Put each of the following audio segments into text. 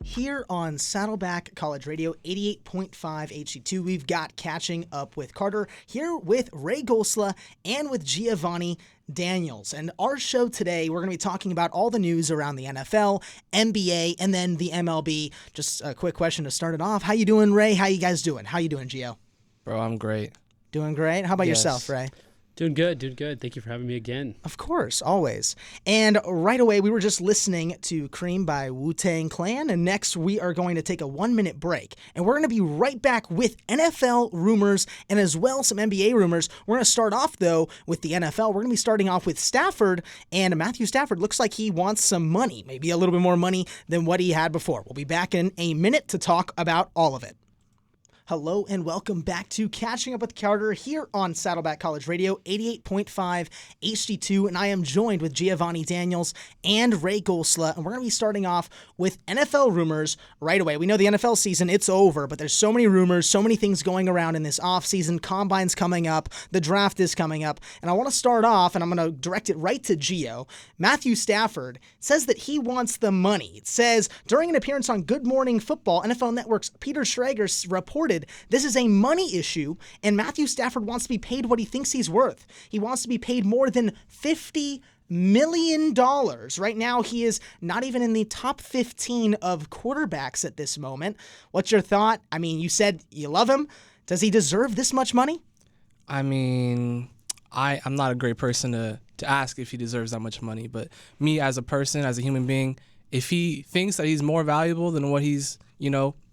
Here on Saddleback College Radio, 88.5 HD2, we've got Catching Up with Carter, here with Ray Gosla and with Giovanni Daniels. And our show today, we're going to be talking about all the news around the NFL, NBA, and then the MLB. Just a quick question to start it off. How you doing, Ray? How you guys doing? How you doing, Gio? Bro, I'm great. Doing great? How about yourself, Ray? Doing good. Thank you for having me again. Of course, always. And right away, we were just listening to Cream by Wu-Tang Clan, and next we are going to take a 1-minute break. And we're going to be right back with NFL rumors and as well some NBA rumors. We're going to start off, though, with the NFL. We're going to be starting off with Stafford, and Matthew Stafford looks like he wants some money, maybe a little bit more money than what he had before. We'll be back in a minute to talk about all of it. Hello and welcome back to Catching Up with Carter here on Saddleback College Radio, 88.5 HD2, and I am joined with Giovanni Daniels and Ray Gosla, and we're going to be starting off with NFL rumors right away. We know the NFL season, it's over, but there's so many rumors, so many things going around in this offseason. Combine's coming up, the draft is coming up, and I want to start off, and I'm going to direct it right to Gio. Matthew Stafford says that he wants the money. It says, during an appearance on Good Morning Football, NFL Network's Peter Schrager reported this is a money issue, and Matthew Stafford wants to be paid what he thinks he's worth. He wants to be paid more than $50 million. Right now, he is not even in the top 15 of quarterbacks at this moment. What's your thought? I mean, you said you love him. Does he deserve this much money? I mean, I'm not a great person to ask if he deserves that much money, but me as a person, as a human being, if he thinks that he's more valuable than what he's,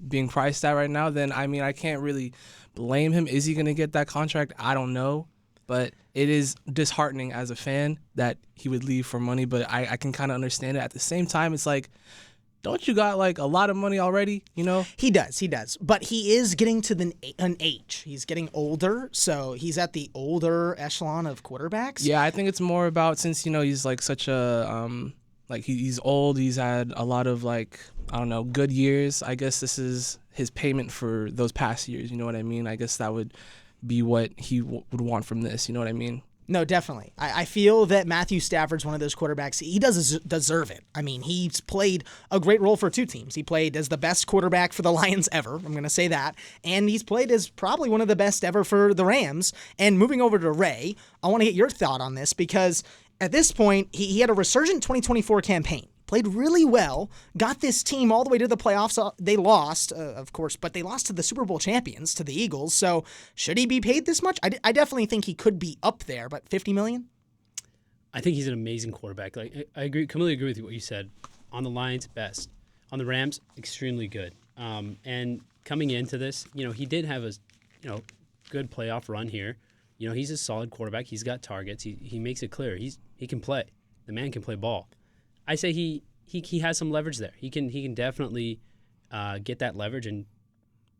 being priced at right now, then, I mean, I can't really blame him. Is he going to get that contract? I don't know. But it is disheartening as a fan that he would leave for money, but I can kind of understand it. At the same time, it's like, don't you got, like, a lot of money already, He does. But he is getting to an age. He's getting older, so he's at the older echelon of quarterbacks. Yeah, I think it's more about since, he's, like, such a he's old. He's had a lot of, good years. I guess this is his payment for those past years. You know what I mean? I guess that would be what he would want from this. You know what I mean? No, definitely. I feel that Matthew Stafford's one of those quarterbacks. He does deserve it. I mean, he's played a great role for two teams. He played as the best quarterback for the Lions ever. I'm going to say that. And he's played as probably one of the best ever for the Rams. And moving over to Ray, I want to get your thought on this because at this point, he had a resurgent 2024 campaign. Played really well, got this team all the way to the playoffs. They lost, of course, but they lost to the Super Bowl champions, to the Eagles. So should he be paid this much? I definitely think he could be up there, but $50 million? I think he's an amazing quarterback. Like I completely agree with what you said. On the Lions, best. On the Rams, extremely good. And coming into this, he did have a good playoff run here. He's a solid quarterback. He's got targets. He makes it clear. He can play. The man can play ball. I say he has some leverage there. He can definitely get that leverage and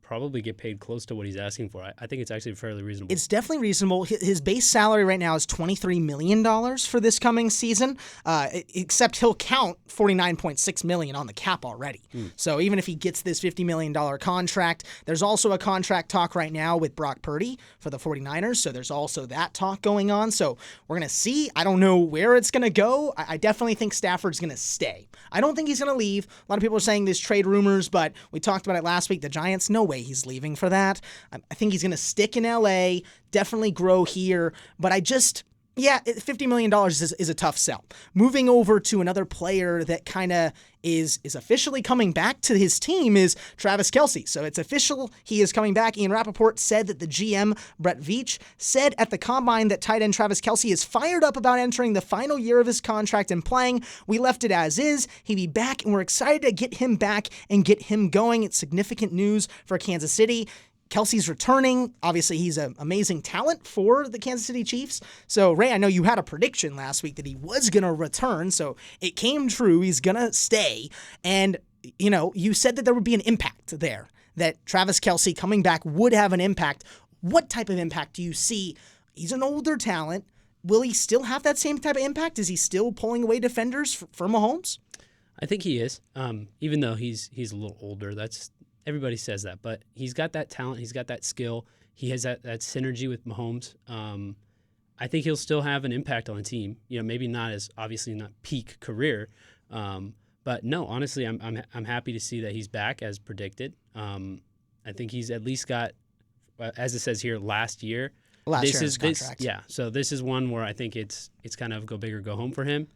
probably get paid close to what he's asking for. I think it's actually fairly reasonable. It's definitely reasonable. His base salary right now is $23 million for this coming season, except he'll count $49.6 million on the cap already. So even if he gets this $50 million contract, there's also a contract talk right now with Brock Purdy for the 49ers, so there's also that talk going on. So we're going to see. I don't know where it's going to go. I definitely think Stafford's going to stay. I don't think he's going to leave. A lot of people are saying there's trade rumors, but we talked about it last week. The Giants, no way he's leaving for that. I think he's going to stick in LA, definitely grow here, but $50 million is a tough sell. Moving over to another player that kind of is officially coming back to his team is Travis Kelce. So it's official. He is coming back. Ian Rappaport said that the GM, Brett Veach, said at the Combine that tight end Travis Kelce is fired up about entering the final year of his contract and playing. We left it as is. He'd be back, and we're excited to get him back and get him going. It's significant news for Kansas City. Kelce's returning. Obviously, he's an amazing talent for the Kansas City Chiefs. So, Ray, I know you had a prediction last week that he was going to return, so it came true. He's going to stay. And, you said that there would be an impact there, that Travis Kelce coming back would have an impact. What type of impact do you see? He's an older talent. Will he still have that same type of impact? Is he still pulling away defenders for Mahomes? I think he is, even though he's a little older. Everybody says that, but he's got that talent. He's got that skill. He has that synergy with Mahomes. I think he'll still have an impact on the team. Maybe not as obviously not peak career, But no, honestly, I'm happy to see that he's back as predicted. I think he's at least got, as it says here, last year. Last year his contract. Yeah, so this is one where I think it's kind of go big or go home for him.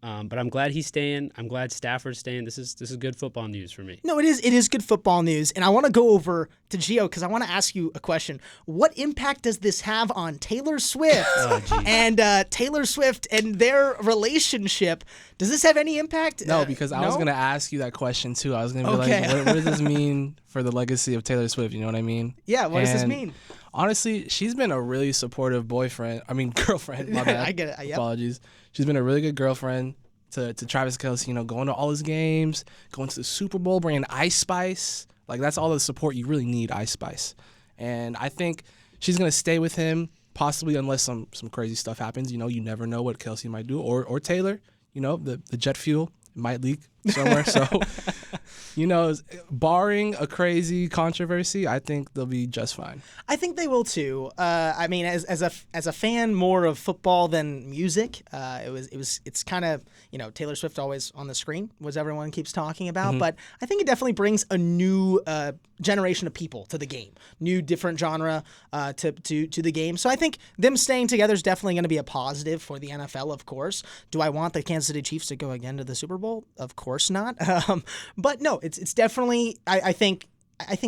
But I'm glad he's staying. I'm glad Stafford's staying. This is good football news for me. No, it is good football news, and I want to go over to Gio because I want to ask you a question. What impact does this have on Taylor Swift and Taylor Swift and their relationship? Does this have any impact? No, because I was going to ask you that question too. I was going to be like, what does this mean for the legacy of Taylor Swift? You know what I mean? Yeah, what does this mean? Honestly, she's been a really supportive girlfriend. My bad. I get it. Yep. Apologies. She's been a really good girlfriend to Travis Kelce, going to all his games, going to the Super Bowl, bringing Ice Spice. Like, that's all the support you really need, Ice Spice. And I think she's going to stay with him, possibly unless some crazy stuff happens. You never know what Kelce might do. Or Taylor, the jet fuel might leak somewhere. So, barring a crazy controversy, I think they'll be just fine. I think they will too. I mean, as a fan more of football than music, it's kind of Taylor Swift always on the screen, was everyone keeps talking about. Mm-hmm. But I think it definitely brings a new generation of people to the game, new different genre to the game. So I think them staying together is definitely going to be a positive for the NFL. Of course, do I want the Kansas City Chiefs to go again to the Super Bowl? Of course not. But no, it's definitely. I think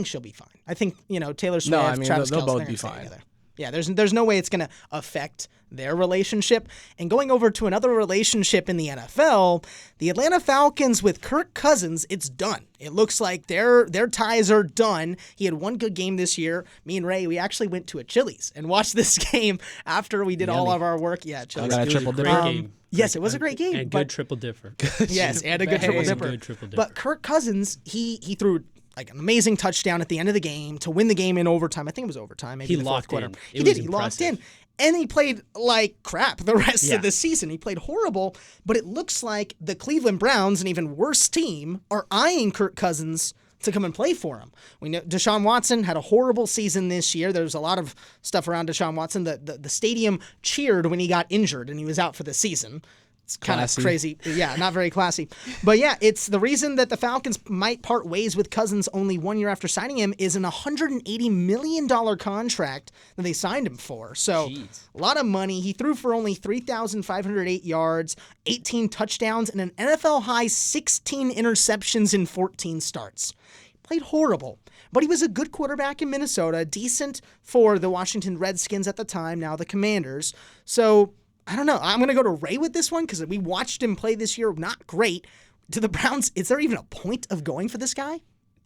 she'll be fine. I think Taylor Swift, Travis they'll Kelce, both be fine. Together. Yeah, there's no way it's going to affect their relationship. And going over to another relationship in the NFL, the Atlanta Falcons with Kirk Cousins, it's done. It looks like their ties are done. He had one good game this year. Me and Ray, we actually went to a Chili's and watched this game after we did all of our work. Yeah, Chili's. I got a triple dipper. Great game. Yes, it was a great game. And good triple dipper. Yes, and a good triple dipper. But Kirk Cousins, he threw like an amazing touchdown at the end of the game to win the game in overtime. I think it was overtime, maybe the fourth quarter. He did. He locked in. And he played like crap the rest of the season. He played horrible, but it looks like the Cleveland Browns, an even worse team, are eyeing Kirk Cousins to come and play for him. We know Deshaun Watson had a horrible season this year. There was a lot of stuff around Deshaun Watson. The stadium cheered when he got injured and he was out for the season. It's kind of crazy. Yeah, not very classy. But yeah, it's the reason that the Falcons might part ways with Cousins only 1 year after signing him is an $180 million contract that they signed him for. So a lot of money. He threw for only 3,508 yards, 18 touchdowns, and an NFL high 16 interceptions in 14 starts. Played horrible, but he was a good quarterback in Minnesota, decent for the Washington Redskins at the time, now the Commanders. So I don't know. I'm going to go to Ray with this one because we watched him play this year. Not great. To the Browns, is there even a point of going for this guy?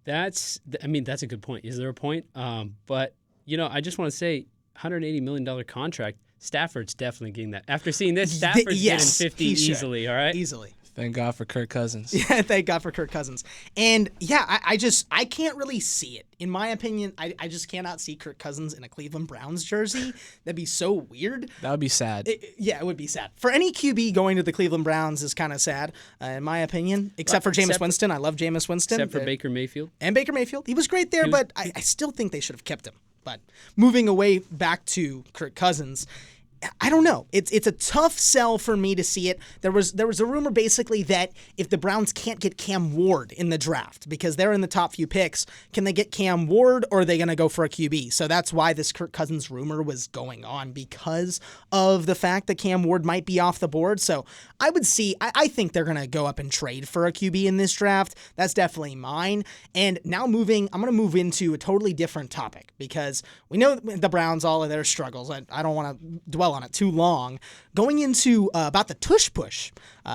That's a good point. Is there a point? But, I just want to say $180 million contract, Stafford's definitely getting that. After seeing this, Stafford's getting 50 easily, all right? Easily. Thank God for Kirk Cousins. Yeah, thank God for Kirk Cousins. And yeah, I can't really see it. In my opinion, I just cannot see Kirk Cousins in a Cleveland Browns jersey. That'd be so weird. That would be sad. It would be sad. For any QB going to the Cleveland Browns is kind of sad, in my opinion, except for Jameis Winston. I love Jameis Winston. Except for Baker Mayfield. And Baker Mayfield. He was great there, but I still think they should have kept him. But moving away back to Kirk Cousins, I don't know. It's a tough sell for me to see it. There was a rumor basically that if the Browns can't get Cam Ward in the draft because they're in the top few picks, can they get Cam Ward or are they going to go for a QB? So that's why this Kirk Cousins rumor was going on because of the fact that Cam Ward might be off the board. So I think they're going to go up and trade for a QB in this draft. That's definitely mine. And now I'm going to move into a totally different topic because we know the Browns, all of their struggles. I don't want to dwell on it too long. Going into about the tush push.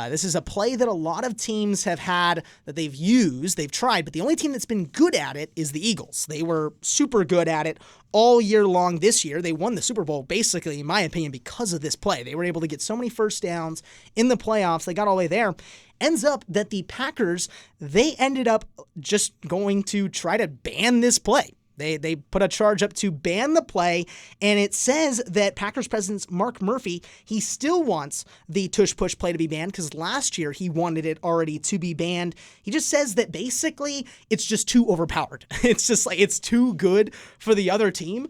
This is a play that a lot of teams have had that they've used, they've tried, but the only team that's been good at it is the Eagles. They were super good at it all year long this year. They won the Super Bowl basically, in my opinion, because of this play. They were able to get so many first downs in the playoffs. They got all the way there. Ends up that the Packers, they ended up just going to try to ban this play. They put a charge up to ban the play, and it says that Packers president Mark Murphy, he still wants the tush-push play to be banned because last year he wanted it already to be banned. He just says that basically it's just too overpowered. It's just like it's too good for the other team.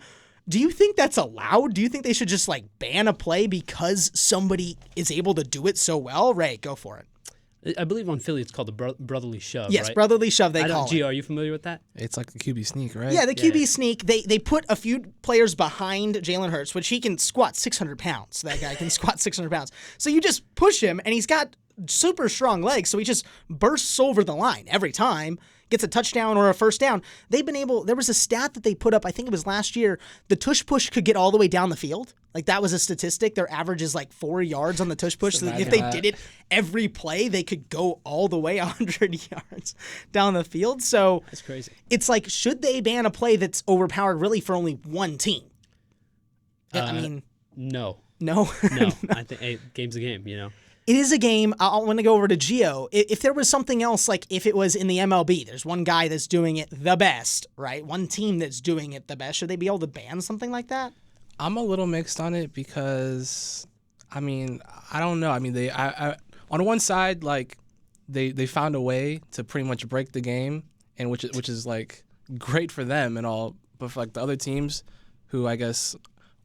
Do you think that's allowed? Do you think they should just ban a play because somebody is able to do it so well? Ray, go for it. I believe on Philly it's called the brotherly shove. Yes, right? brotherly shove they I don't, call Gio, it. are you familiar with that? It's like a QB sneak, right? Yeah, the QB sneak. They put a few players behind Jalen Hurts, which he can squat 600 pounds. That guy can squat 600 pounds. So you just push him, and he's got super strong legs, so he just bursts over the line every time, gets a touchdown or a first down. They've been able, there was a stat that they put up, I think it was last year, the tush push could get all the way down the field. Like that was a statistic. Their average is like 4 yards on the tush push. So if they did it every play, they could go all the way 100 yards down the field. So That's crazy. it's like, should they ban a play that's overpowered really for only one team? I mean, No. no. No. I think hey, game's a game, you know. It is a game. I want to go over to Gio. If there was something else, like if it was in the MLB, there's one guy that's doing it the best, right? One team that's doing it the best. Should they be able to ban something like that? I'm a little mixed on it because, I mean, I don't know. I mean, I on one side, like they found a way to pretty much break the game, and which is like great for them and all. But for like the other teams, who I guess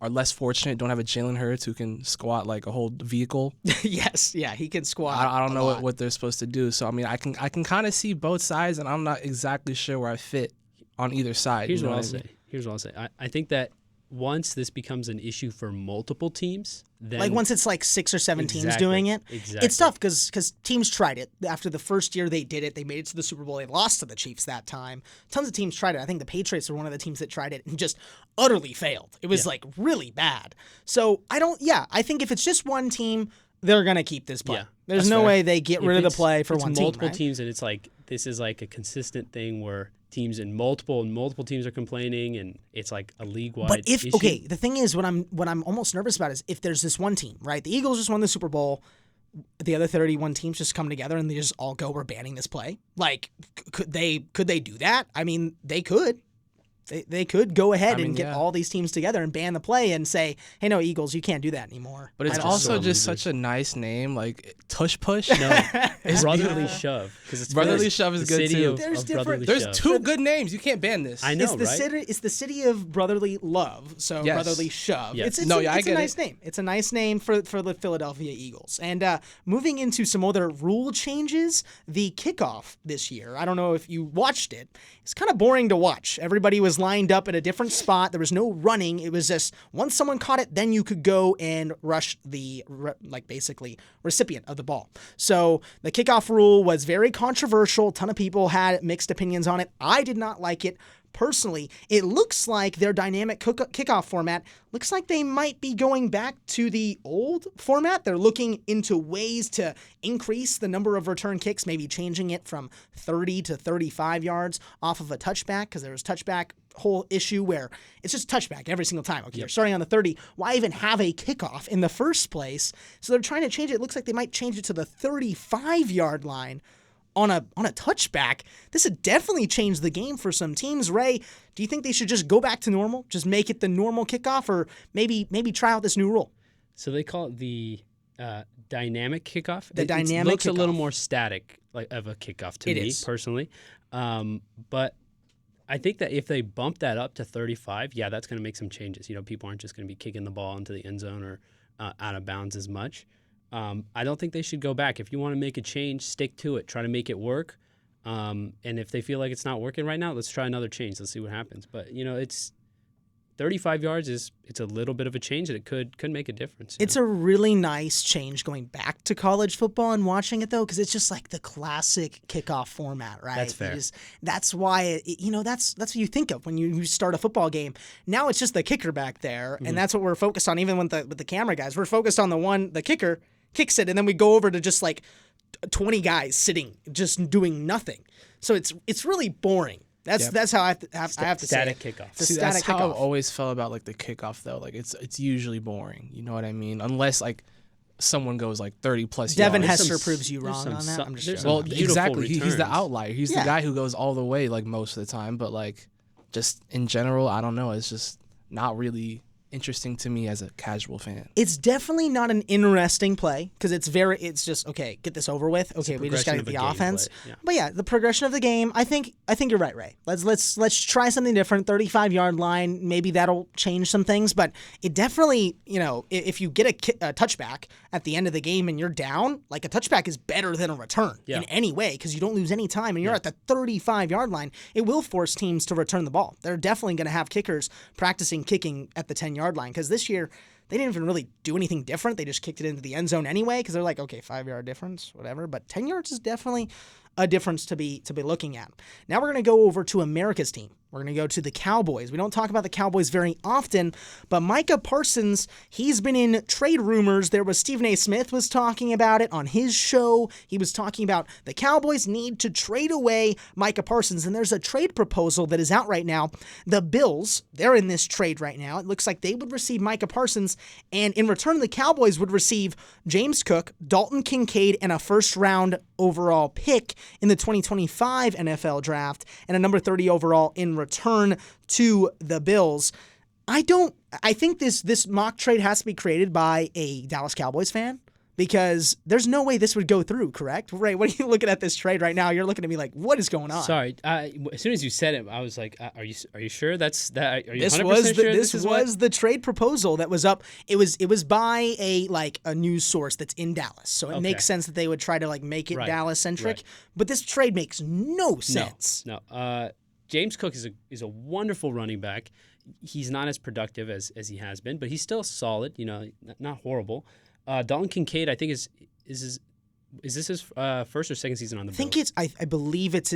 are less fortunate, don't have a Jalen Hurts who can squat like a whole vehicle. Yes, yeah, he can squat. I don't know lot. what they're supposed to do. So I mean, I can kind of see both sides, and I'm not exactly sure where I fit on either side. Here's you know what I'll I mean? say. Here's what I'll say. I think that once this becomes an issue for multiple teams, then Like once it's like 6 or 7 teams Exactly, doing it, exactly. it's tough because teams tried it. After the first year they did it, they made it to the Super Bowl. They lost to the Chiefs that time. Tons of teams tried it. I think the Patriots were one of the teams that tried it and just utterly failed. It was like really bad. So I think if it's just one team, they're going to keep this play. Yeah, There's that's no fair. way they get rid of the play for it's one team. multiple Right? teams, and it's like this is like a consistent thing where teams in multiple teams are complaining, and it's like a league-wide But if issue. okay, the thing is, what I'm almost nervous about is if there's this one team, right? The Eagles just won the Super Bowl. The other 31 teams just come together and they just all go, we're banning this play. Like, could they do that? I mean, they could. They could go ahead and get all these teams together and ban the play and say, hey, no, Eagles, you can't do that anymore. But it's just also so just losers. such a nice name, like Tush Push. No, brotherly shove, because it's Brotherly Philly, shove is the good, city too. Of, There's of different- brotherly There's shove. 2 good names. You can't ban this. I know, It's the right? it's the city of brotherly love. So Yes. brotherly shove. Yes. It's No, a, yeah, I it's a get nice it. name. It's a nice name for the Philadelphia Eagles. And moving into some other rule changes, the kickoff this year. I don't know if you watched it. It's kind of boring to watch. Everybody was lined up at a different spot. There was no running. It was just once someone caught it, then you could go and rush the basically recipient of the ball. So the kickoff rule was very controversial. A ton of people had mixed opinions on it. I did not like it. Personally, it looks like their dynamic kickoff format looks like they might be going back to the old format. They're looking into ways to increase the number of return kicks, maybe changing it from 30 to 35 yards off of a touchback, because there was touchback whole issue where it's just touchback every single time. Okay, you're starting on the 30. Why even have a kickoff in the first place? So they're trying to change it. It looks like they might change it to the 35-yard line on a touchback. This would definitely change the game for some teams. Ray, do you think they should just go back to normal? Just make it the normal kickoff, or maybe try out this new rule? So they call it the dynamic kickoff. The It dynamic looks a little kickoff. more static, like of a kickoff to It me is. personally. But I think that if they bump that up to 35, yeah, that's going to make some changes. You know, people aren't just going to be kicking the ball into the end zone or out of bounds as much. I don't think they should go back. If you want to make a change, stick to it. Try to make it work. And if they feel like it's not working right now, let's try another change. Let's see what happens. But, you know, it's 35 yards it's a little bit of a change, and it could make a difference. It's a really nice change going back to college football and watching it, though, because it's just like the classic kickoff format, right? That's fair. That's why, that's what you think of when you start a football game. Now it's just the kicker back there, and that's what we're focused on, even with the camera guys. We're focused on the kicker kicks it, and then we go over to just like 20 guys sitting, just doing nothing. So it's really boring. That's how I have to say static it. kickoff. It's a See, static that's how I've kickoff. always felt about like the kickoff though. Like it's usually boring. You know what I mean? Unless like someone goes like 30 plus Devin yards. Hester some- proves you there's wrong some on that. su- I'm just there's joking. Well, beautiful exactly. He's the returns. outlier. He's Yeah. the guy who goes all the way like most of the time. But like just in general, I don't know. It's just not really interesting to me as a casual fan. It's definitely not an interesting play because it's just, okay, get this over with. Okay, we just got to get the offense. Yeah. But yeah, the progression of the game, I think you're right, Ray. Let's try something different. 35-yard line, maybe that'll change some things, but it definitely, if you get a touchback at the end of the game and you're down, like a touchback is better than a return in any way because you don't lose any time and you're at the 35-yard line. It will force teams to return the ball. They're definitely going to have kickers practicing kicking at the 10-yard line because this year they didn't even really do anything different. They just kicked it into the end zone anyway because they're like, okay, 5-yard difference, whatever. But 10 yards is definitely a difference to be looking at. Now we're going to go over to America's team. We're going to go to the Cowboys. We don't talk about the Cowboys very often, but Micah Parsons, he's been in trade rumors. There was Stephen A. Smith was talking about it on his show. He was talking about the Cowboys need to trade away Micah Parsons, and there's a trade proposal that is out right now. The Bills, they're in this trade right now. It looks like they would receive Micah Parsons, and in return, the Cowboys would receive James Cook, Dalton Kincaid, and a first-round overall pick in the 2025 NFL draft, and a number 30 overall in return to the Bills. I think this mock trade has to be created by a Dallas Cowboys fan because there's no way this would go through, correct? Ray, what are you looking at this trade right now? You're looking at me like, what is going on? Sorry, as soon as you said it, I was like, are you sure that's that? Are you This 100% was sure this was the trade proposal that was up. It was by a news source that's in Dallas, so it makes sense that they would try to make it Dallas centric. Right. But this trade makes no sense. No. James Cook is a wonderful running back. He's not as productive as he has been, but he's still solid. Not horrible. Dalton Kincaid, I think is this his first or second season on the Bills? I believe it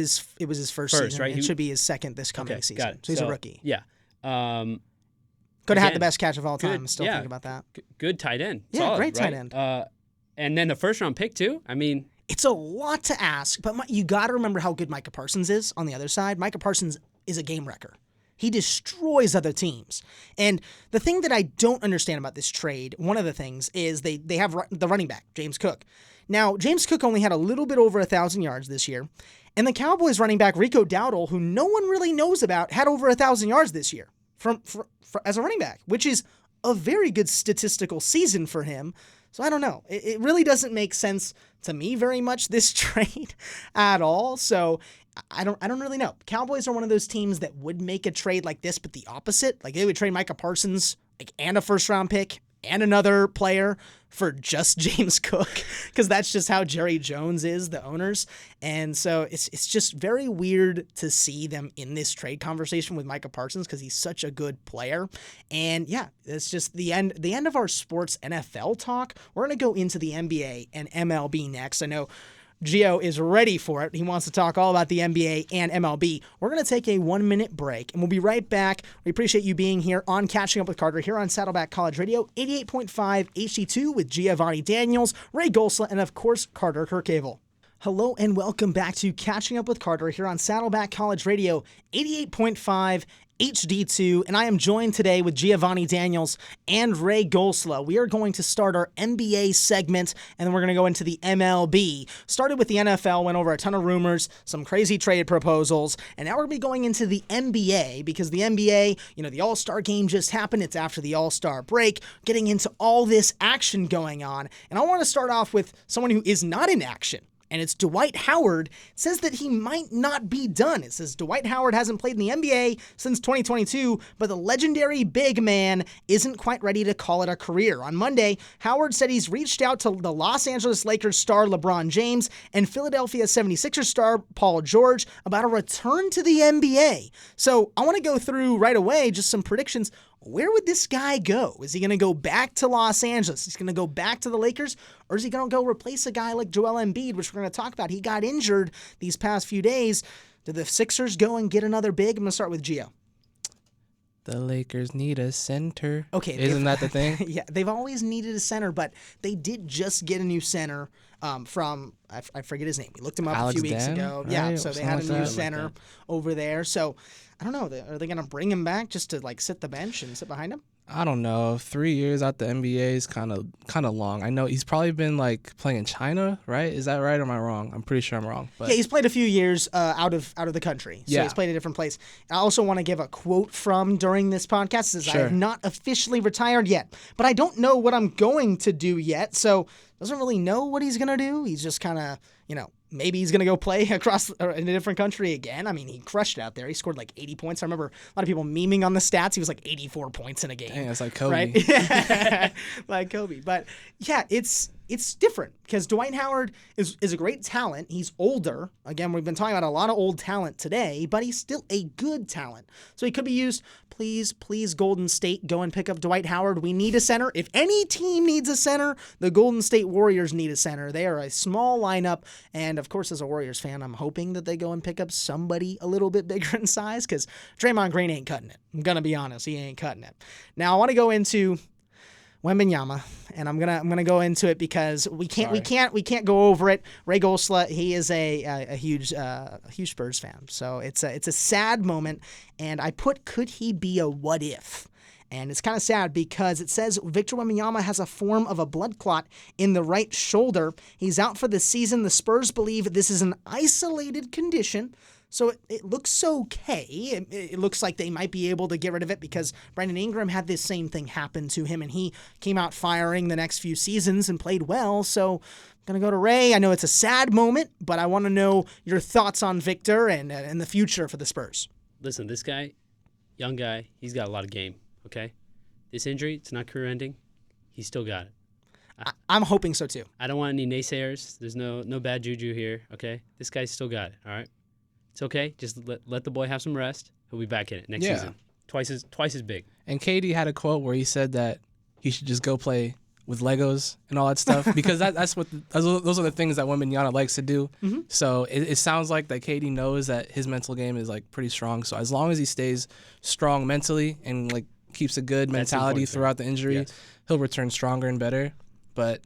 was his first season. Right? It should be his second this coming season. Got it. So he's a rookie. Yeah. Could have had the best catch of all time. I'm still thinking about that. Good tight end. Yeah, solid, great tight right? end. And then the first round pick too. I mean, it's a lot to ask, but you got to remember how good Micah Parsons is on the other side. Micah Parsons is a game wrecker. He destroys other teams. And the thing that I don't understand about this trade, one of the things, is they have the running back, James Cook. Now, James Cook only had a little bit over 1,000 yards this year. And the Cowboys running back, Rico Dowdle, who no one really knows about, had over 1,000 yards this year as a running back, which is a very good statistical season for him. So I don't know. It really doesn't make sense to me very much, this trade at all. So I don't really know. Cowboys are one of those teams that would make a trade like this, but the opposite. Like they would trade Micah Parsons and a first round pick and another player for just James Cook, because that's just how Jerry Jones is, the owners. And so it's just very weird to see them in this trade conversation with Micah Parsons because he's such a good player. And yeah, it's just the end of our sports NFL talk. We're going to go into the NBA and MLB next. I know Gio is ready for it. He wants to talk all about the NBA and MLB. We're going to take a 1-minute break, and we'll be right back. We appreciate you being here on Catching Up with Carter here on Saddleback College Radio, 88.5 HD2 with Giovanni Daniels, Ray Gosla, and of course, Carter Kirchhevel. Hello and welcome back to Catching Up with Carter here on Saddleback College Radio, 88.5 HD2, and I am joined today with Giovanni Daniels and Ray Gosla. We are going to start our NBA segment, and then we're going to go into the MLB. Started with the NFL, went over a ton of rumors, some crazy trade proposals, and now we're going to be going into the NBA, because the NBA, the All-Star game just happened. It's after the All-Star break, getting into all this action going on, and I want to start off with someone who is not in action. And it's Dwight Howard. It says that he might not be done. It says Dwight Howard hasn't played in the NBA since 2022, but the legendary big man isn't quite ready to call it a career. On Monday, Howard said he's reached out to the Los Angeles Lakers star LeBron James and Philadelphia 76ers star Paul George about a return to the NBA. So I want to go through right away just some predictions. Where would this guy go? Is he going to go back to Los Angeles? Is he going to go back to the Lakers? Or is he going to go replace a guy like Joel Embiid, which we're going to talk about? He got injured these past few days. Did the Sixers go and get another big? I'm going to start with Gio. The Lakers need a center. Okay. Isn't that the thing? Yeah, they've always needed a center, but they did just get a new center from, I forget his name. We looked him up Alex a few weeks Dan, ago. right? Yeah, so they had a new center like over there. So I don't know. Are they going to bring him back just to sit the bench and sit behind him? I don't know. 3 years out the NBA is kind of long. I know he's probably been like playing in China, right? Is that right or am I wrong? I'm pretty sure I'm wrong. But Yeah, he's played a few years out of the country. So he's played a different place. I also want to give a quote from during this podcast. It says, I have not officially retired yet, but I don't know what I'm going to do yet. So doesn't really know what he's going to do. He's just kind of, maybe he's going to go play across in a different country again. I mean, he crushed it out there. He scored like 80 points. I remember a lot of people memeing on the stats. He was like 84 points in a game. Dang, that's like Kobe. Right? Yeah, like Kobe. But yeah, it's different because Dwight Howard is a great talent. He's older. Again, we've been talking about a lot of old talent today, but he's still a good talent. So he could be used. Please, Golden State, go and pick up Dwight Howard. We need a center. If any team needs a center, the Golden State Warriors need a center. They are a small lineup, and of course, as a Warriors fan, I'm hoping that they go and pick up somebody a little bit bigger in size because Draymond Green ain't cutting it. I'm gonna be honest, he ain't cutting it. Now I want to go into Wembanyama, and I'm gonna go into it because we can't go over it. Ray Gosla, he is a huge Spurs fan, so it's a sad moment. And I put, could he be a what if? And it's kind of sad because it says Victor Wembanyama has a form of a blood clot in the right shoulder. He's out for the season. The Spurs believe this is an isolated condition. So it looks okay. It looks like they might be able to get rid of it because Brandon Ingram had this same thing happen to him, and he came out firing the next few seasons and played well. So I'm going to go to Ray. I know it's a sad moment, but I want to know your thoughts on Victor and the future for the Spurs. Listen, this guy, young guy, he's got a lot of game, okay? This injury, it's not career-ending. He's still got it. I'm hoping so, too. I don't want any naysayers. There's no bad juju here, okay? This guy's still got it, all right? It's okay. Just let the boy have some rest. He'll be back in it next season. Twice as big. And KD had a quote where he said that he should just go play with Legos and all that stuff because those are the things that Wembanyama likes to do. Mm-hmm. So it sounds like that KD knows that his mental game is like pretty strong. So as long as he stays strong mentally and like keeps a good mentality throughout the injury, he'll return stronger and better. But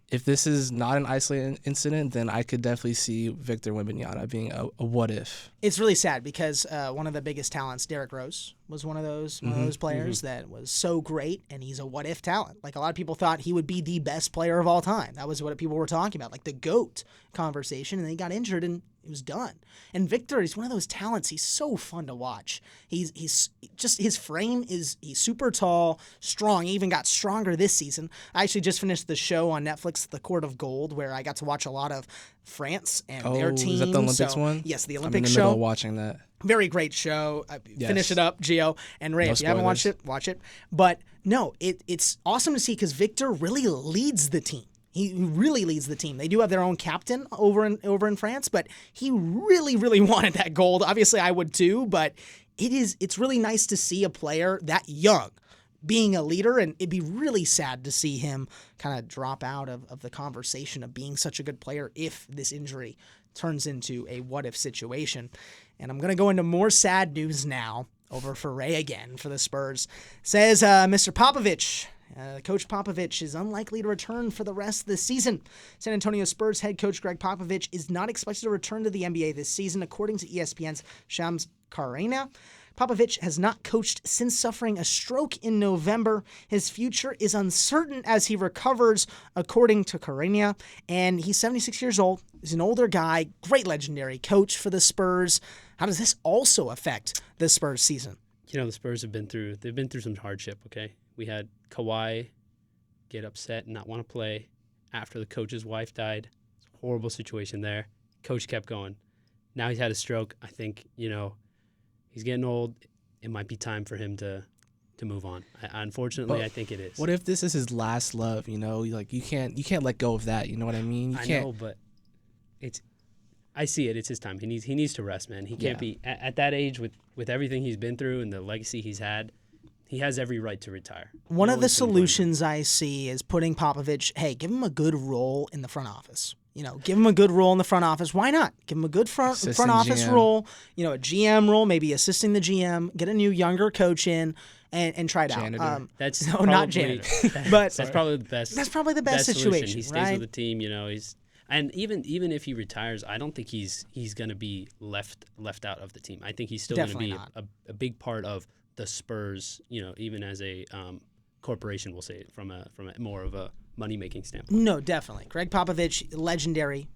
if this is not an isolated incident, then I could definitely see Victor Wembanyama being a what if. It's really sad because one of the biggest talents, Derrick Rose, was one of those players that was so great, and he's a what if talent. Like a lot of people thought he would be the best player of all time. That was what people were talking about, like the GOAT conversation, and then he got injured and it was done. And Victor is one of those talents. He's so fun to watch. He's just, his frame he's super tall, strong. He even got stronger this season. I actually just finished the show on Netflix, The Court of Gold, where I got to watch a lot of France and their team. Is that the Olympics one? Yes, the Olympics I'm in the show. Middle of watching that. Very great show. Finish it up, Gio and Ray. If you haven't watched it, watch it. But no, it's awesome to see because Victor really leads the team. He really leads the team. They do have their own captain over in France, but he really, really wanted that gold. Obviously, I would too, but it's really nice to see a player that young being a leader, and it'd be really sad to see him kind of drop out of the conversation of being such a good player if this injury turns into a what-if situation. And I'm going to go into more sad news now, over for Ray again for the Spurs. Says Mr. Popovich, Coach Popovich is unlikely to return for the rest of the season. San Antonio Spurs head coach Greg Popovich is not expected to return to the NBA this season, according to ESPN's Shams Charania. Popovich has not coached since suffering a stroke in November. His future is uncertain as he recovers, according to Charania. And he's 76 years old. He's an older guy, great legendary coach for the Spurs. How does this also affect the Spurs season? You know, the Spurs they've been through some hardship, okay? We had Kawhi get upset and not want to play after the coach's wife died. It's a horrible situation there. Coach kept going. Now he's had a stroke. I think, he's getting old. It might be time for him to move on. Unfortunately, I think it is. What if this is his last love, Like you can't let go of that, you know what I mean? I know, but I see it. It's his time. He needs to rest, man. He can't be at that age with everything he's been through and the legacy he's had. He has every right to retire. One of the solutions I see is putting Popovich, give him a good role in the front office. Give him a good role in the front office. Why not? Give him a good front office GM role, a GM role, maybe assisting the GM, get a new younger coach in and try it janitor. out. That's not janitor. But that's probably the best. That's probably the best situation. He stays right? with the team, he's And even if he retires, I don't think he's going to be left out of the team. I think he's still going to be a big part of the Spurs. Even as a corporation, we'll say it from a more of a money-making standpoint. No, definitely. Greg Popovich, legendary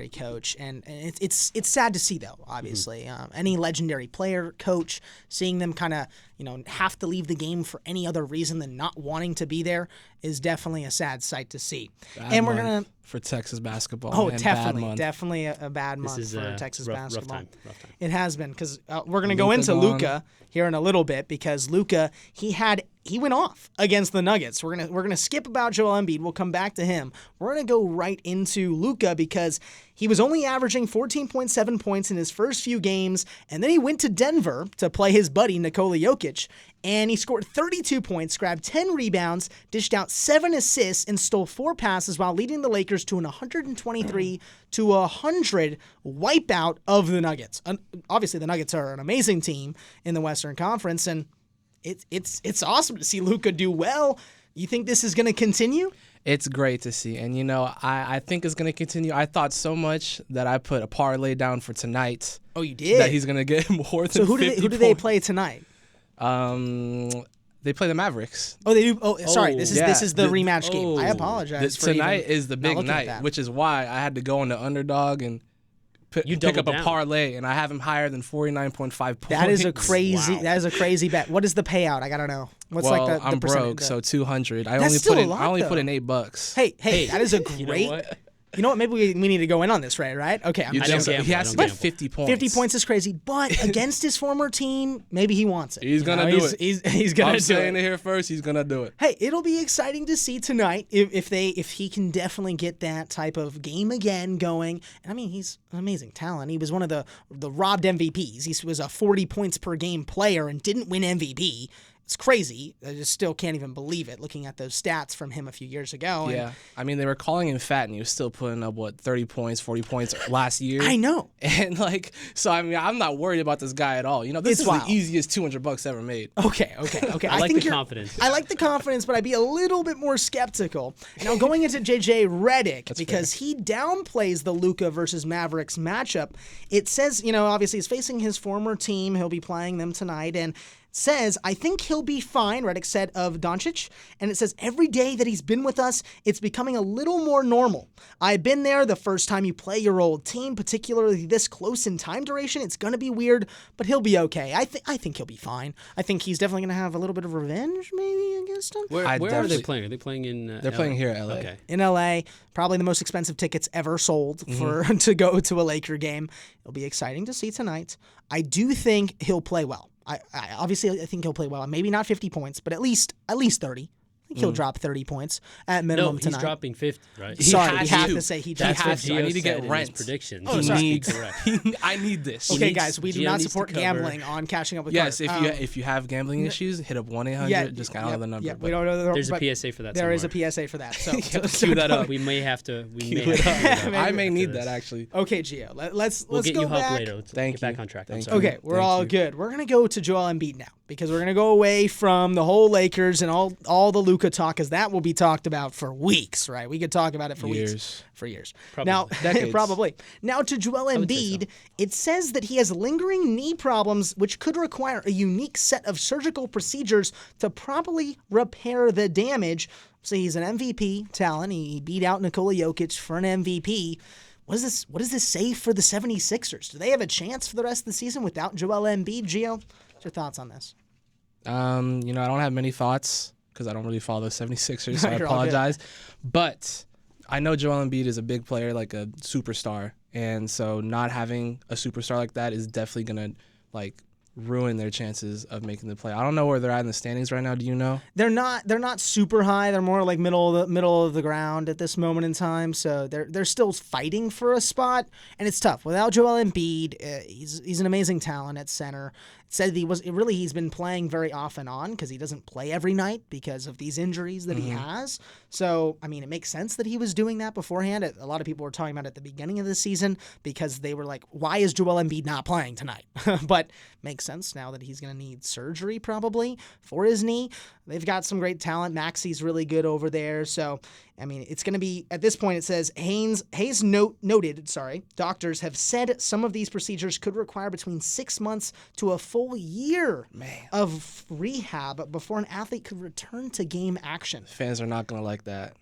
coach, and it's sad to see though. Obviously, any legendary player, coach, seeing them kind of have to leave the game for any other reason than not wanting to be there is definitely a sad sight to see. We're gonna for Texas basketball. Oh, man, definitely a bad month for Texas basketball. Rough time. It has been because we're gonna go into Luka here in a little bit because Luka he went off against the Nuggets. We're gonna skip about Joel Embiid. We'll come back to him. We're gonna go right into Luka because he was only averaging 14.7 points in his first few games, and then he went to Denver to play his buddy Nikola Jokic, and he scored 32 points, grabbed 10 rebounds, dished out 7 assists, and stole 4 passes while leading the Lakers to an 123-100 wipeout of the Nuggets. Obviously, the Nuggets are an amazing team in the Western Conference, and it's awesome to see Luka do well. You think this is going to continue? It's great to see. And, I think it's going to continue. I thought so much that I put a parlay down for tonight. Oh, you did? That he's going to get more than 50 points. Who do they play tonight? They play the Mavericks. Oh, they do? Oh, sorry. This is the rematch game. I apologize for tonight is the big night, which is why I had to go on the underdog and pick up a parlay, and I have him higher than 49.5 points. That is a crazy bet. What is the payout? I gotta know. What's the I'm broke, so 200. I only put in $8. Hey, that is a great. You know what? Maybe we need to go in on this, right? Okay, he has to get 50 points. 50 points is crazy, but against his former team, maybe he wants it. He's gonna do it. He's gonna do it. I'm saying it here first. He's gonna do it. Hey, it'll be exciting to see tonight if he can definitely get that type of game again going. And I mean, he's an amazing talent. He was one of the robbed MVPs. He was a 40 points per game player and didn't win MVP. It's crazy. I just still can't even believe it looking at those stats from him a few years ago. Yeah. I mean, they were calling him fat, and he was still putting up, 30 points, 40 points last year. I know. And, so, I mean, I'm not worried about this guy at all. This is the easiest $200 ever made. Okay. I like the confidence. I like the confidence, but I'd be a little bit more skeptical. Now, going into JJ Redick, because he downplays the Luka versus Mavericks matchup, it says, obviously he's facing his former team. He'll be playing them tonight, and says, I think he'll be fine, Redick said of Doncic, and it says, every day that he's been with us, it's becoming a little more normal. I've been there the first time you play your old team, particularly this close in time duration. It's going to be weird, but he'll be okay. I think he'll be fine. I think he's definitely going to have a little bit of revenge maybe against him. Where are they playing? Are they playing in They're playing here at LA. Okay. In LA, probably the most expensive tickets ever sold to go to a Laker game. It'll be exciting to see tonight. I do think he'll play well. I think he'll play well. Maybe not 50 points, but at least 30. I think he'll drop 30 points at minimum tonight. No, he's dropping 50, right? He have to say he drops 50. I need to get rent. Predictions. Oh, I need this. Okay, guys, we do not support gambling on Catching Up With Carter. Yes, if you have gambling issues, hit up 1-800. Just I don't know the number. Yeah, we don't know the number. There's a PSA for that. There is a PSA for that. So cue that up. We may have to. I may need that actually. Okay, Gio. Let's we'll get go you help back. later. Let's get back on track. Okay, we're all good. We're gonna go to Joel Embiid now because we're gonna go away from the whole Lakers and all the Luka talk, because that will be talked about for weeks, right? We could talk about it for years. Probably. Now, decades. probably. Now to Joel Embiid, it says that he has lingering knee problems, which could require a unique set of surgical procedures to properly repair the damage. So he's an MVP talent. He beat out Nikola Jokic for an MVP. What does this say for the 76ers? Do they have a chance for the rest of the season without Joel Embiid? Gio, what's your thoughts on this? I don't have many thoughts because I don't really follow the 76ers, so I apologize. But I know Joel Embiid is a big player, like a superstar, and so not having a superstar like that is definitely going to ruin their chances of making the play. I don't know where they're at in the standings right now. Do you know? They're not super high. They're more like middle of the ground at this moment in time. So they're still fighting for a spot, and it's tough without Joel Embiid. He's an amazing talent at center. It said he's been playing very off and on because he doesn't play every night because of these injuries that he has. So I mean, it makes sense that he was doing that beforehand. A lot of people were talking about it at the beginning of the season because they were like, "Why is Joel Embiid not playing tonight?" But makes sense now that he's going to need surgery probably for his knee. They've got some great talent. Maxi's really good over there. So, I mean, it's going to be, at this point, it says Hayes noted, doctors have said some of these procedures could require between 6 months to a full year of rehab before an athlete could return to game action. Fans are not going to like that.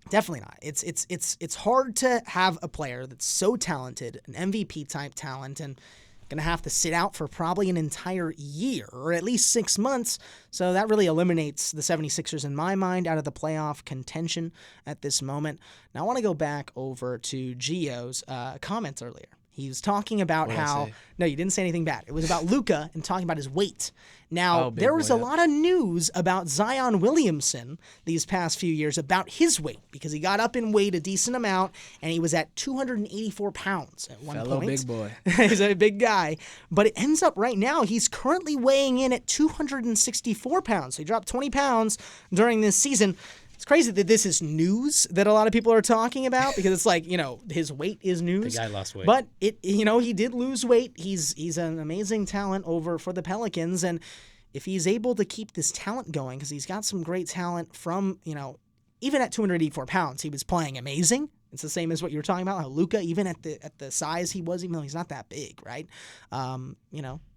Definitely not. It's hard to have a player that's so talented, an MVP type talent, and going to have to sit out for probably an entire year or at least 6 months. So that really eliminates the 76ers in my mind out of the playoff contention at this moment. Now I want to go back over to Gio's comments earlier. He was talking about how – no, you didn't say anything bad. It was about Luka and talking about his weight. Now, there was a lot of news about Zion Williamson these past few years about his weight because he got up in weight a decent amount, and he was at 284 pounds at one point. Fellow big boy. He's a big guy. But it ends up right now he's currently weighing in at 264 pounds. So he dropped 20 pounds during this season. It's crazy that this is news that a lot of people are talking about because it's like, his weight is news. The guy lost weight. But, he did lose weight. He's an amazing talent over for the Pelicans. And if he's able to keep this talent going, because he's got some great talent from, even at 284 pounds, he was playing amazing. It's the same as what you were talking about, how Luka, even at the size he was, even though he's not that big, right?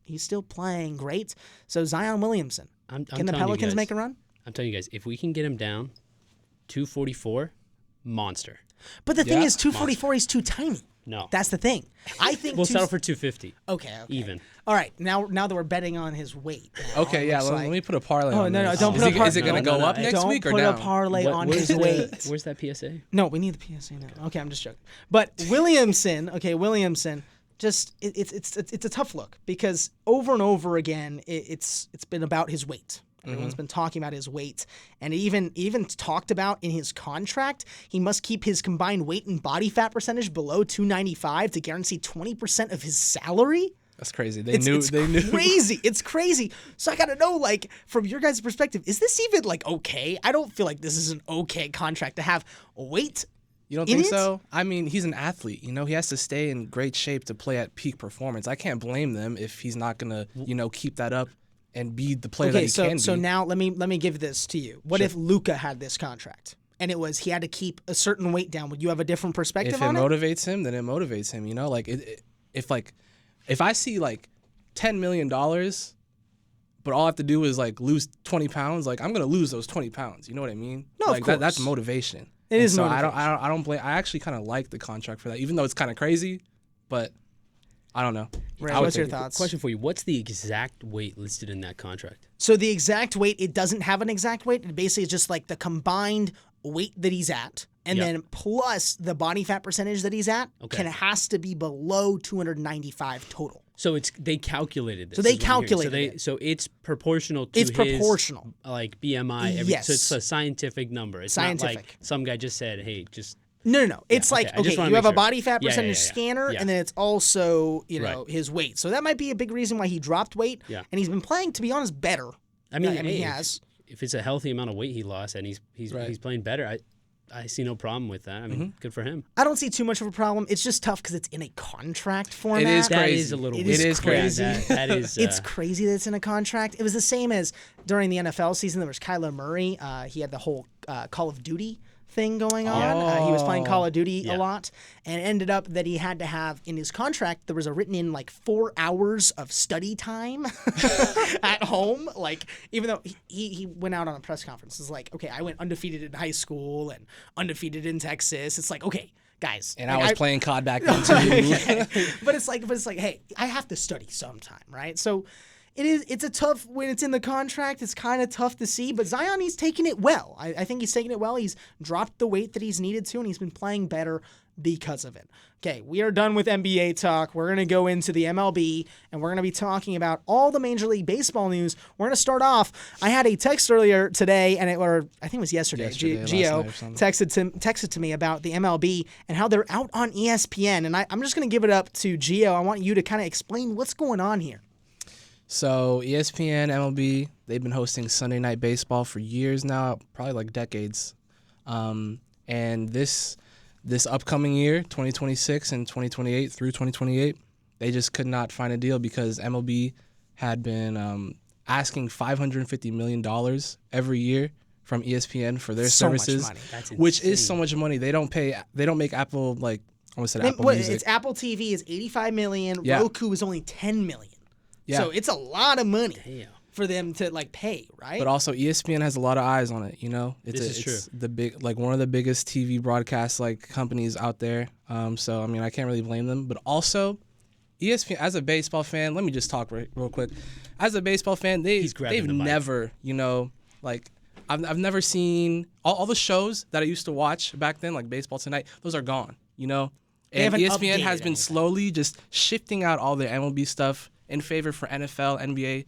He's still playing great. So Zion Williamson, can the Pelicans make a run? I'm telling you guys, if we can get him down 244, monster. But the thing is, 244 is too tiny. No. That's the thing. I think we'll settle for 250. Okay. Even. All right. Now that we're betting on his weight. Okay, let me put a parlay on no, this. don't put a parlay. Is it going to go up next week or down? Don't put a parlay on his weight. Where's that PSA? No, we need the PSA now. Okay, I'm just joking. But Williamson, just it's a tough look because over and over again it's been about his weight. Everyone's been talking about his weight, and even talked about in his contract, he must keep his combined weight and body fat percentage below 295 to guarantee 20% of his salary. That's crazy. It's crazy. It's crazy. So I got to know, from your guys' perspective, is this even, okay? I don't feel like this is an okay contract to have weight. You don't think so? I mean, he's an athlete. He has to stay in great shape to play at peak performance. I can't blame them if he's not going to, keep that up and be the player that he can be. So now let me give this to you. What if Luka had this contract and he had to keep a certain weight down? Would you have a different perspective on it? If it motivates him, then it motivates him. If I see $10 million, but all I have to do is lose 20 pounds, I'm gonna lose those 20 pounds. You know what I mean? No, of course. That's motivation. It is so motivation. I don't blame. I actually kind of like the contract for that, even though it's kind of crazy, but. I don't know. Ray, what's your thoughts? Question for you. What's the exact weight listed in that contract? So the exact weight, it doesn't have an exact weight. It basically is just the combined weight that he's at, and then plus the body fat percentage that he's at, has to be below 295 total. So they calculated this. So they calculated it. So it's proportional to his proportional. BMI. Yes. So it's a scientific number. It's scientific. Not some guy just said, hey, just... No. It's you have a body fat percentage scanner, and then it's also, his weight. So that might be a big reason why he dropped weight. Yeah. And he's been playing, to be honest, better. He has. If it's a healthy amount of weight he lost and he's playing better, I see no problem with that. I mean, good for him. I don't see too much of a problem. It's just tough because it's in a contract format. It is crazy. That is a little weird. It is crazy. That is. It's crazy that it's in a contract. It was the same as during the NFL season. There was Kyler Murray. He had the whole Call of Duty thing going on. He was playing Call of Duty a lot, and it ended up that he had to have in his contract, there was a written in 4 hours of study time at home. Even though he went out on a press conference, it's okay, I went undefeated in high school and undefeated in Texas. It's okay, guys. And I was playing COD back then too. But it's hey, I have to study sometime, right? So it's a tough, when it's in the contract, it's kind of tough to see, but Zion, he's taking it well. I think he's taking it well. He's dropped the weight that he's needed to, and he's been playing better because of it. Okay, we are done with NBA talk. We're going to go into the MLB, and we're going to be talking about all the Major League Baseball news. We're going to start off. I had a text earlier today, I think it was yesterday. Gio texted to me about the MLB and how they're out on ESPN, and I'm just going to give it up to Gio. I want you to kind of explain what's going on here. So ESPN, MLB, they've been hosting Sunday Night Baseball for years now, probably decades. And this upcoming year, 2026 and 2028 through 2028, they just could not find a deal because MLB had been asking $550 million every year from ESPN for their So much services, money. That's which is insane. so much money. They don't make Apple like I almost said Apple Music. It's Apple TV is $85 million. Yeah. Roku is only $10 million. Yeah. So it's a lot of money Damn. for them to like pay, right? But also ESPN has a lot of eyes on it, you know. This is true. The big like one of the biggest TV broadcast like companies out there. So I mean I can't really blame them. But also ESPN as a baseball fan, let me just talk real quick. As a baseball fan, they've grabbing the mic. never, you know, like I've never seen all the shows that I used to watch back then, like Baseball Tonight. Those are gone, you know. And haven't ESPN updated has been anything. slowly just shifting out all their MLB stuff in favor for NFL, NBA,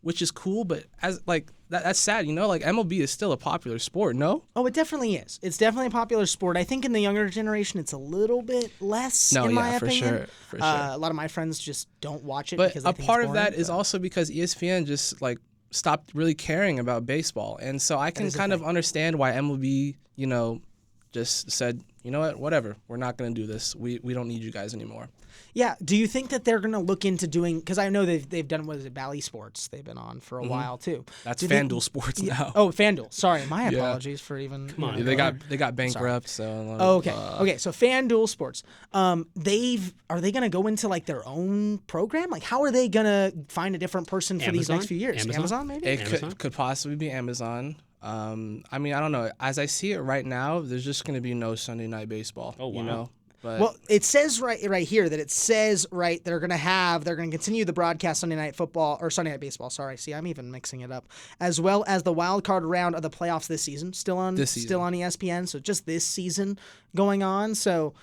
which is cool. But as like that's sad, you know. Like MLB is still a popular sport, no? Oh, it definitely is. It's definitely a popular sport. I think in the younger generation, it's a little bit less. No, in my yeah, for opinion. sure, for sure. A lot of my friends just don't watch it But because they a think part it's of that boring, is but- also because ESPN just like stopped really caring about baseball, and so I can is a kind of thing. understand why MLB, you know, just said, you know what, whatever, we're not going to do this. We don't need you guys anymore. Yeah. Do you think that they're going to look into doing? Because I know they've done what is it, Bally Sports? They've been on for a while too. That's Do you think- FanDuel Sports now. Oh, FanDuel. Sorry, my Yeah. apologies for even. Come on, Yeah, they got bankrupt. So Oh, okay. Okay. So FanDuel Sports. Are they gonna go into like their own program? Like, how are they gonna find a different person for these Amazon? next few years? Amazon? maybe. It Amazon? could possibly be Amazon. I mean, I don't know. As I see it right now, there's just going to be no Sunday Night Baseball. Oh, wow. You know? But Well, it says right here that they're gonna continue the broadcast Sunday Night Football or Sunday Night Baseball. Sorry, see, I'm even mixing it up, as well as the wild card round of the playoffs this season, still on ESPN. So just this season going on. So.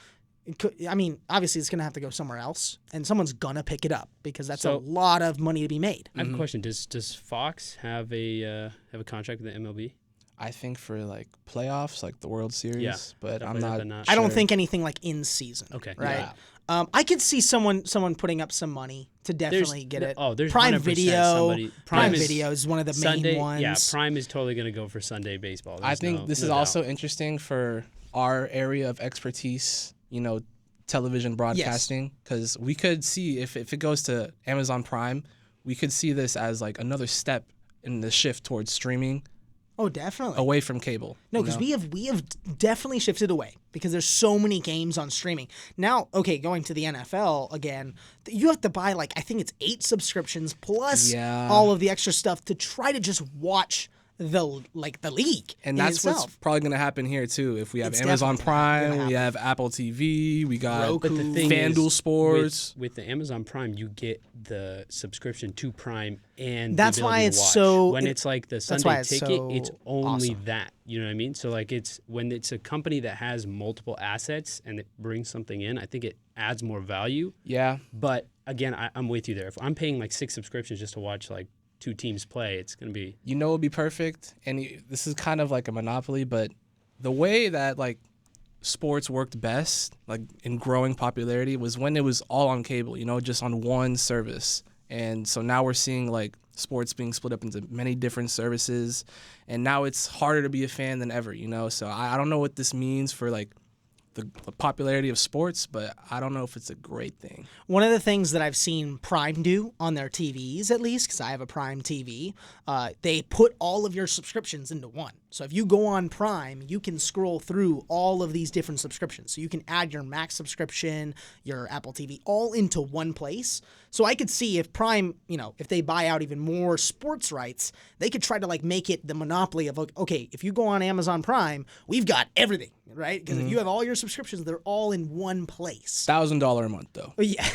I mean, obviously, it's going to have to go somewhere else, and someone's going to pick it up because that's a So- lot of money to be made. I have a question. Does Fox have a contract with the MLB? I think for like playoffs, like the World Series, Yeah, but I'm definitely not. not. I don't sure. think anything like in season. Okay. Right. Yeah. I could see someone putting up some money to definitely get it. Oh, there's Prime 100% Video. somebody- Prime is- Video is one of the Sunday, main ones. yeah, Prime is totally going to go for Sunday baseball. I There's think no- this no is doubt. also interesting for our area of expertise. You know, television broadcasting, because we could see if it goes to Amazon Prime, we could see this as like another step in the shift towards streaming Oh, definitely. away from cable. No, you because know? we have definitely shifted away because there's so many games on streaming. Now, okay, going to the NFL again, you have to buy like I think it's 8 subscriptions plus Yeah. all of the extra stuff to try to just watch the league. And in that's itself. what's probably going to happen here too. If we have It's Amazon definitely gonna Prime, we happen. have Apple TV, we got Roku. But the thing FanDuel is, Sports. with the Amazon Prime, you get the subscription to Prime and That's the why ability it's to watch. so- when it's like the why Sunday it's ticket, so it's only awesome. that. You know what I mean? So like it's when it's a company that has multiple assets and it brings something in, I think it adds more value. Yeah. But again, I'm with you there. If I'm paying like 6 subscriptions just to watch like 2 teams play, it's gonna be You know, it would be perfect. And this is kind of like a monopoly, but the way that like sports worked best, like in growing popularity, was when it was all on cable, you know, just on one service. And so now we're seeing like sports being split up into many different services. And now it's harder to be a fan than ever, you know? So I don't know what this means for like the popularity of sports, but I don't know if it's a great thing. One of the things that I've seen Prime do on their TVs, at least, because I have a Prime TV, they put all of your subscriptions into one. So if you go on Prime, you can scroll through all of these different subscriptions. So you can add your Max subscription, your Apple TV, all into one place. So I could see if Prime, you know, if they buy out even more sports rights, they could try to like make it the monopoly of, like, okay, if you go on Amazon Prime, we've got everything, right? Because if you have all your subscriptions, they're all in one place. $1,000 a month though. Oh, yeah,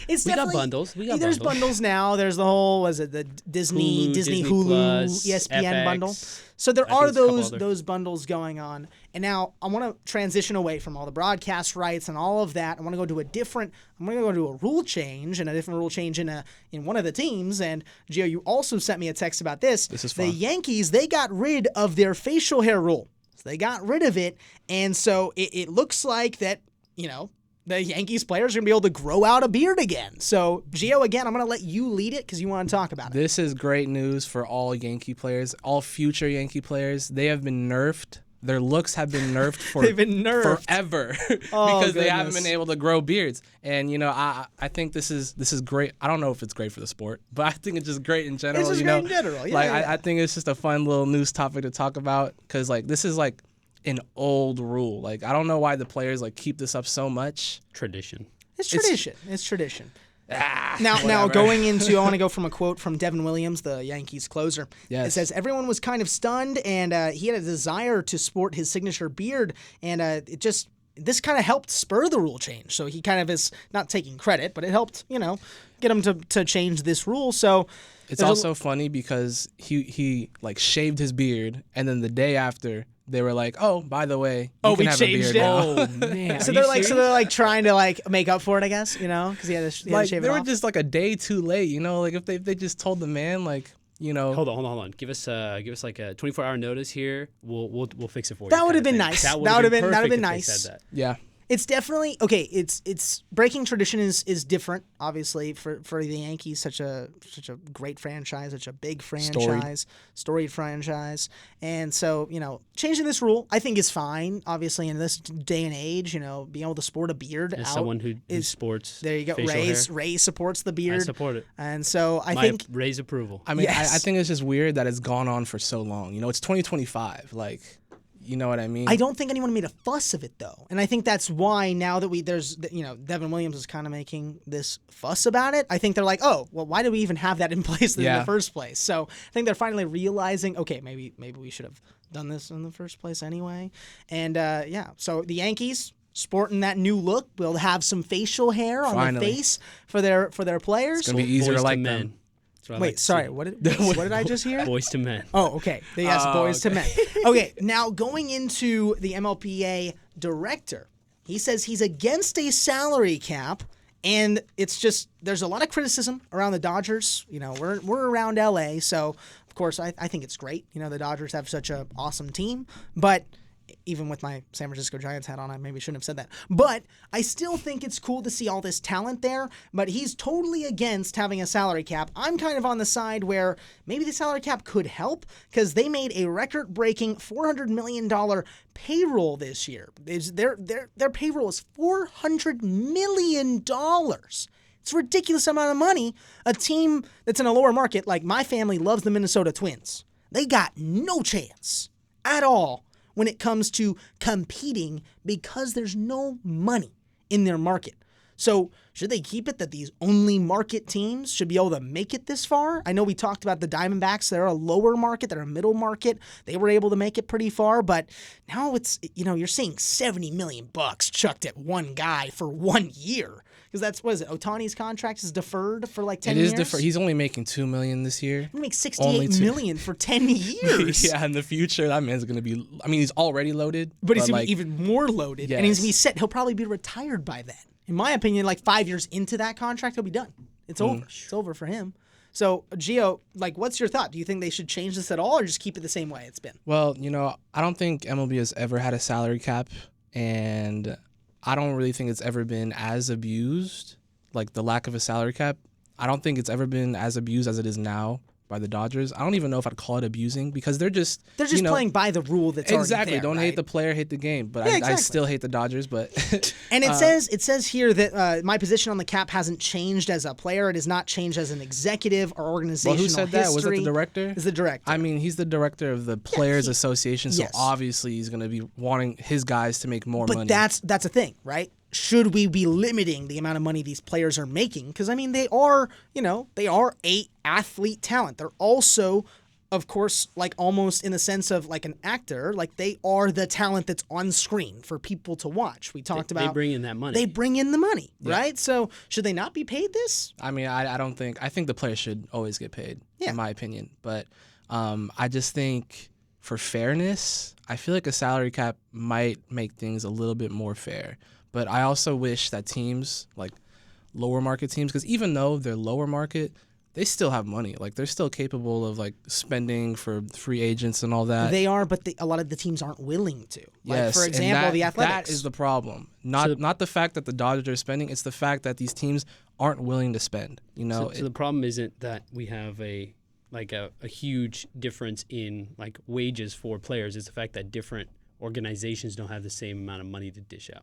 it's We got definitely- bundles. We got there's bundles. bundles now. There's the whole the Disney Hulu, Plus, ESPN FX. bundle. So there I think are there's a couple those other- those bundles going on. And now I want to transition away from all the broadcast rights and all of that. I want to go to I'm going to go to a rule change and a different rule change in one of the teams. And Gio, you also sent me a text about this. This is the fun. Yankees, they got rid of their facial hair rule. So they got rid of it, and so it looks like that, you know, the Yankees players are going to be able to grow out a beard again. So, Gio, again, I'm going to let you lead it because you want to talk about it. This is great news for all Yankee players, all future Yankee players. They have been nerfed their looks have been nerfed for They've been nerfed forever Oh, because they haven't goodness. been able to grow beards. And I think this is great. I don't know if it's great for the sport, but I think it's just great in general. It's just great in general. Yeah, like yeah. I think it's just a fun little news topic to talk about because like this is like an old rule. Like I don't know why the players like keep this up so much. Tradition. It's tradition. It's tradition. Now whatever. going into, I want to go from a quote from Devin Williams, the Yankees closer. Yes. It says, everyone was kind of stunned, and he had a desire to sport his signature beard, and this kind of helped spur the rule change. So he kind of is not taking credit, but it helped, get him to change this rule. So It's also funny because he like shaved his beard, and then the day after they were like, "Oh, by the way, you can we have a changed beard it? now." Oh man. So Are they're you like, serious? trying to like make up for it, I guess, because he had to Like shave they it were off. just like a day too late, Like if they just told the man, like Hold on. Give us like a 24-hour notice here. We'll fix it for you. That would have kinda been thing. nice. That That would have been perfect if they nice. said that. yeah. It's definitely okay. It's breaking tradition is different, obviously, for the Yankees. Such a great franchise, such a big franchise, storied franchise, and so changing this rule I think is fine. Obviously, in this day and age, being able to sport a beard As out someone who is sports there. You go. facial hair, Ray supports the I beard, support it. and so I My think raise approval. I mean, Yes. I think it's just weird that it's gone on for so long. It's 2025. Like, you know what I mean? I don't think anyone made a fuss of it though, and I think that's why now that Devin Williams is kind of making this fuss about it. I think they're like, oh, well, why did we even have that in place in Yeah. the first place? So I think they're finally realizing, okay, maybe we should have done this in the first place anyway. And so the Yankees sporting that new look will have some facial hair on Finally. the face for their players. It's gonna be easier Boys to like men. them. That's what I like Wait, to sorry, see. what did I just hear? Boys to men. Oh, okay. Yes, Oh, boys to okay. men. Okay, now going into the MLPA director, he says he's against a salary cap, and it's just there's a lot of criticism around the Dodgers. We're around LA, so of course I think it's great. The Dodgers have such an awesome team, but even with my San Francisco Giants hat on, I maybe shouldn't have said that. But I still think it's cool to see all this talent there, but he's totally against having a salary cap. I'm kind of on the side where maybe the salary cap could help because they made a record-breaking $400 million payroll this year. Their payroll is $400 million. It's a ridiculous amount of money. A team that's in a lower market, like my family loves the Minnesota Twins. They got no chance at all when it comes to competing because there's no money in their market. So should they keep it that these only market teams should be able to make it this far? I know we talked about the Diamondbacks. They're a lower market. They're a middle market. They were able to make it pretty far, but now it's, you're seeing $70 million chucked at one guy for 1 year. Because that's, what is it, Ohtani's contract is deferred for like 10 It years? is deferred. He's only making $2 million this year. He makes Only $68 two. million for 10 years. Yeah, in the future, that man's gonna be. I mean, he's already loaded, But he's going like, to be even more loaded, and he's Yes. going to be set. He'll probably be retired by then. In my opinion, like 5 years into that contract, he'll be done. It's over. It's over for him. So, Gio, what's your thought? Do you think they should change this at all or just keep it the same way it's been? Well, I don't think MLB has ever had a salary cap, and I don't really think it's ever been as abused, like the lack of a salary cap. I don't think it's ever been as abused as it is now by the Dodgers. I don't even know if I'd call it abusing because they're just playing by the rule that's already exactly. there, Don't right? hate the player, hate the game. But Yeah, I exactly. still hate the Dodgers. But And it says here that my position on the cap hasn't changed as a player. It has not changed as an executive or organizational well, who said that? Was it history. the director? Is the director. I mean, he's the director of the Players Association, so yes. obviously he's going to be wanting his guys to make more money. But that's a thing, right? Should we be limiting the amount of money these players are making? Because, I mean, they are a athlete talent. They're also, of course, like almost in the sense of like an actor, like they are the talent that's on screen for people to watch. We talked about They bring in that money. They bring in the money, right? So should they not be paid this? I mean, I don't think. I think the players should always get paid, Yeah. in my opinion. But I just think for fairness, I feel like a salary cap might make things a little bit more fair. But I also wish that teams, like lower market teams, because even though they're lower market, they still have money. Like they're still capable of like spending for free agents and all that. They are, but a lot of the teams aren't willing to. Like, Yes, for and example, the Athletics. That is the problem. Not the fact that the Dodgers are spending. It's the fact that these teams aren't willing to spend. So the problem isn't that we have a huge difference in like wages for players. It's the fact that different organizations don't have the same amount of money to dish out.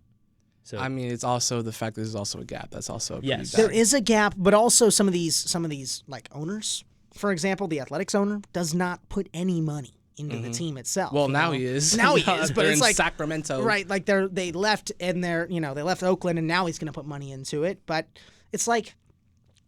So I mean, it's also the fact that there's also a gap. That's also a pretty Yes. bad. There is a gap, but also some of these like owners, for example, the Athletics owner does not put any money into the team itself. Well, you now know? he is. Now he is, but They're it's in like Sacramento, right? Like they left and they left Oakland, and now he's going to put money into it. But it's like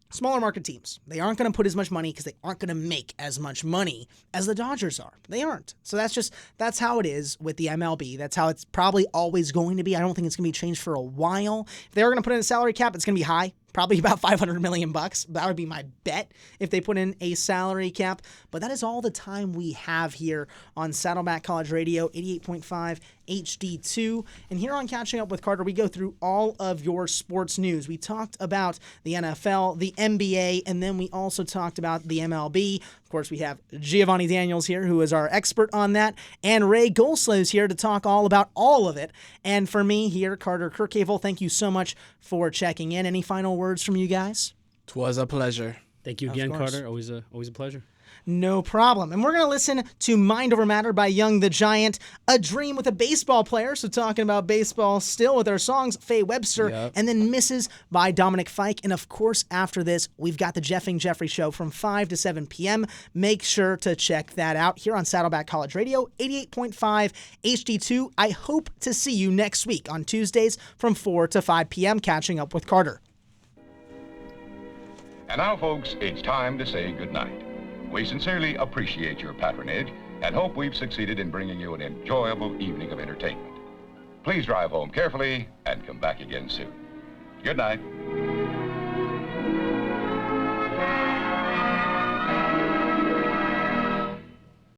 smaller market teams. They aren't going to put as much money because they aren't going to make as much money as the Dodgers are. They aren't. So that's how it is with the MLB. That's how it's probably always going to be. I don't think it's going to be changed for a while. If they're going to put in a salary cap, it's going to be high. Probably about $500 million. That would be my bet if they put in a salary cap. But that is all the time we have here on Saddleback College Radio, 88.5 HD2. And here on Catching Up with Carter, we go through all of your sports news. We talked about the NFL, the NBA, and then we also talked about the MLB. Of course, we have Giovanni Daniels here, who is our expert on that, and Ray Gosla is here to talk all about all of it. And for me here, Carter Kirchhevel, thank you so much for checking in. Any final words from you guys? 'Twas a pleasure. thank you again, course. Carter. Always a pleasure. No problem. And we're going to listen to Mind Over Matter by Young the Giant, A Dream with a Baseball Player, so talking about baseball still with our songs, Faye Webster, Yep. and then Misses by Dominic Fike. And of course, after this, we've got the Jeffing Jeffrey Show from 5 to 7 p.m. Make sure to check that out here on Saddleback College Radio, 88.5 HD2. I hope to see you next week on Tuesdays from 4 to 5 p.m. Catching Up with Carter. And now, folks, it's time to say goodnight. We sincerely appreciate your patronage and hope we've succeeded in bringing you an enjoyable evening of entertainment. Please drive home carefully and come back again soon. Good night.